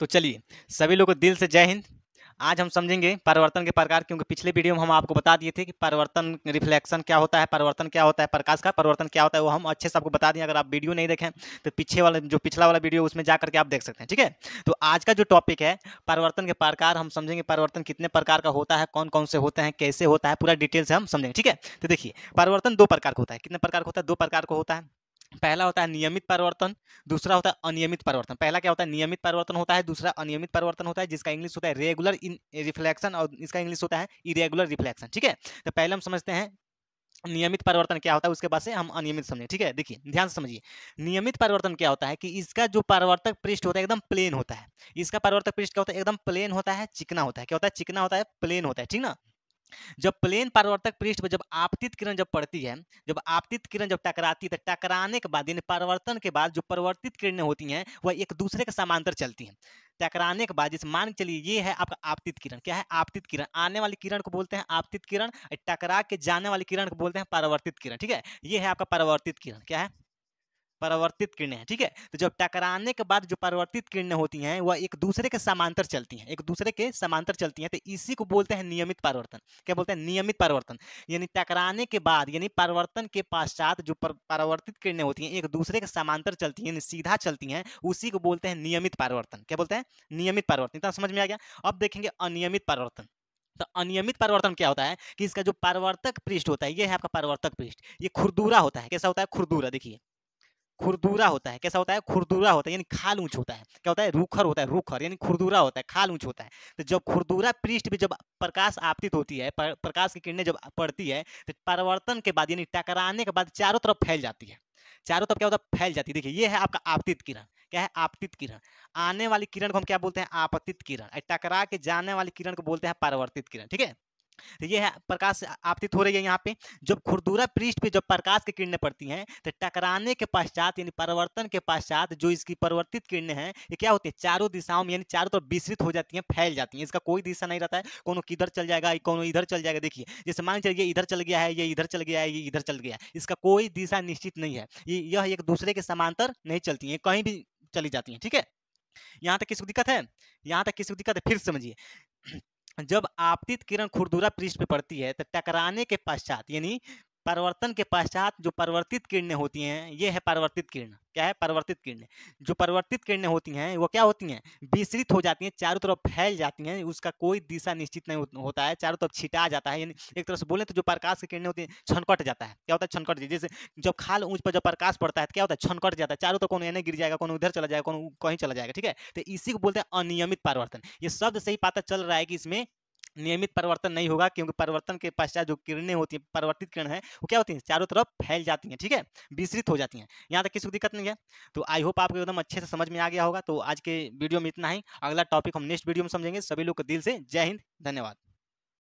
तो चलिए सभी लोगों को दिल से जय हिंद। आज हम समझेंगे परिवर्तन के प्रकार, क्योंकि पिछले वीडियो में हम आपको बता दिए थे कि परिवर्तन रिफ्लेक्शन क्या होता है, परिवर्तन क्या होता है, प्रकाश का परिवर्तन क्या होता है, वो हम अच्छे से आपको बता दिए। अगर आप वीडियो नहीं देखें तो पिछला वाला वीडियो उसमें जा करके आप देख सकते हैं। ठीक है, तो आज का जो टॉपिक है परिवर्तन के प्रकार, हम समझेंगे परिवर्तन कितने प्रकार का होता है, कौन कौन से होते हैं, कैसे होता है, पूरा डिटेल से हम समझेंगे। ठीक है, तो देखिए परिवर्तन दो प्रकार का होता है। कितने प्रकार का होता है? दो प्रकार का होता है। पहला होता है नियमित परिवर्तन, दूसरा होता है अनियमित परिवर्तन। पहला क्या होता है? नियमित परिवर्तन होता है, दूसरा अनियमित परिवर्तन होता है, जिसका इंग्लिश होता है रेगुलर इन रिफ्लेक्शन और इसका इंग्लिश होता है इरेगुलर रिफ्लेक्शन। ठीक है, तो पहले हम समझते हैं नियमित परिवर्तन क्या होता है, उसके बाद से हम अनियमित समझेंगे। ठीक है, देखिए ध्यान से समझिए। नियमित परिवर्तन क्या होता है कि इसका जो परावर्तक पृष्ठ होता है एकदम प्लेन होता है। इसका परावर्तक पृष्ठ क्या होता है? एकदम प्लेन होता है, चिकना होता है। क्या होता है? चिकना होता है, प्लेन होता है। ठीक ना। जब प्लेन परावर्तक पृष्ठ पर जब आपतित किरण जब पड़ती है, जब आपतित किरण जब टकराती है, तो टकराने के बाद यानी परावर्तन के बाद जो परिवर्तित किरणें होती हैं वह एक दूसरे के समांतर चलती हैं। टकराने के बाद जैसे मान के चलिए ये है आपका आपतित किरण। क्या है? आपतित किरण। आने वाली किरण को बोलते हैं आपतित किरण, टकरा के जाने वाली किरण को बोलते हैं परावर्तित किरण। ठीक है, ये है आपका परावर्तित किरण। क्या है? परावर्तित किरणें हैं। ठीक है, तो जब टकराने के बाद जो परावर्तित किरणें होती हैं वह एक दूसरे के समांतर चलती हैं, एक दूसरे के समांतर चलती हैं, तो इसी को बोलते हैं नियमित परिवर्तन। क्या बोलते हैं? नियमित परिवर्तन। यानी टकराने के बाद यानी परिवर्तन के पश्चात जो परावर्तित किरणें होती हैं एक दूसरे के समांतर चलती हैं, यानी सीधा चलती हैं, उसी को बोलते हैं नियमित परिवर्तन। क्या बोलते हैं? नियमित परिवर्तन। इतना समझ में आ गया? अब देखेंगे अनियमित परिवर्तन। तो अनियमित परिवर्तन क्या होता है कि इसका जो परावर्तक पृष्ठ होता है, ये है आपका परावर्तक पृष्ठ, ये खुरदुरा होता है। कैसा होता है? खुरदुरा। देखिए खुरदुरा होता है। कैसा होता है? खुरदुरा होता है, यानी खाल ऊंच होता है। क्या होता है? रूखर होता है, रूखर यानी खुरदुरा होता है, खाल ऊंच होता है। तो जब खुरदुरा पृष्ठ पे जब प्रकाश आपतित होती है, प्रकाश की किरणें जब पड़ती है, तो परावर्तन के बाद यानी टकराने के बाद चारों तरफ फैल जाती है। चारों तरफ क्या होता है? फैल जाती है। देखिए ये है आपका आपतित किरण। क्या है? आपतित किरण। आने वाली किरण को हम क्या बोलते हैं? आपतित किरण। टकरा के जाने वाली किरण को बोलते हैं परावर्तित किरण। ठीक है, तो ये है प्रकाश आपतित हो रही है यहाँ पे। जब खुरदुरा पृष्ठ पे जब प्रकाश की किरणें पड़ती हैं, तो टकराने के पश्चात यानी परिवर्तन के पश्चात जो इसकी परिवर्तित किरणें हैं ये क्या होती है? चारों दिशाओं में यानी चारों तरफ विस्तृत हो जाती हैं, फैल जाती हैं। इसका कोई दिशा नहीं रहता है, कोनो किधर चल जाएगा, कोनो इधर चल जाएगा। देखिए जैसे मान चलिए इधर चल गया है, ये इधर चल गया है, ये इधर चल गया है, इसका कोई दिशा निश्चित नहीं है। यह एक दूसरे के समांतर नहीं चलती है, कहीं भी चली जाती है। ठीक है, यहाँ तक किसी को दिक्कत है? यहाँ तक किसी को दिक्कत है? फिर समझिए। जब आपतित किरण खुरदुरा पृष्ठ पे पड़ती है तो टकराने के पश्चात यानी परिवर्तन के पश्चात जो परिवर्तित किरणें होती हैं, ये है परिवर्तित किरण। क्या है? परिवर्तित किरणें। जो परिवर्तित किरणें होती हैं वो क्या होती हैं? विस्तृत हो जाती हैं, चारों तरफ फैल जाती हैं, उसका कोई दिशा निश्चित नहीं होता है, चारों तरफ छिटा जाता है। यानी एक तरह से बोले तो जो प्रकाश की किरणें होती हैं छनकट जाता है। क्या होता है? छनकट। जैसे जब खाल ऊंच पर जब प्रकाश पड़ता है तो क्या होता है? छनकट जाता है, चारों तरफ कोनो एने गिर जाएगा, कोनो उधर चला जाएगा, कोनो कहीं चला जाएगा। ठीक है, तो इसी को बोलते हैं अनियमित परिवर्तन। ये शब्द से ही पता चल रहा है कि इसमें नियमित परिवर्तन नहीं होगा, क्योंकि परिवर्तन के पश्चात जो किरणें होती हैं, परिवर्तित किरण है, वो क्या होती हैं? चारों तरफ फैल जाती हैं। ठीक है, विस्तृत हो जाती हैं। यहाँ तक किसी को दिक्कत नहीं है? तो आई होप आपको एकदम अच्छे से समझ में आ गया होगा। तो आज के वीडियो में इतना ही। अगला टॉपिक हम नेक्स्ट वीडियो में समझेंगे। सभी लोग को दिल से जय हिंद, धन्यवाद।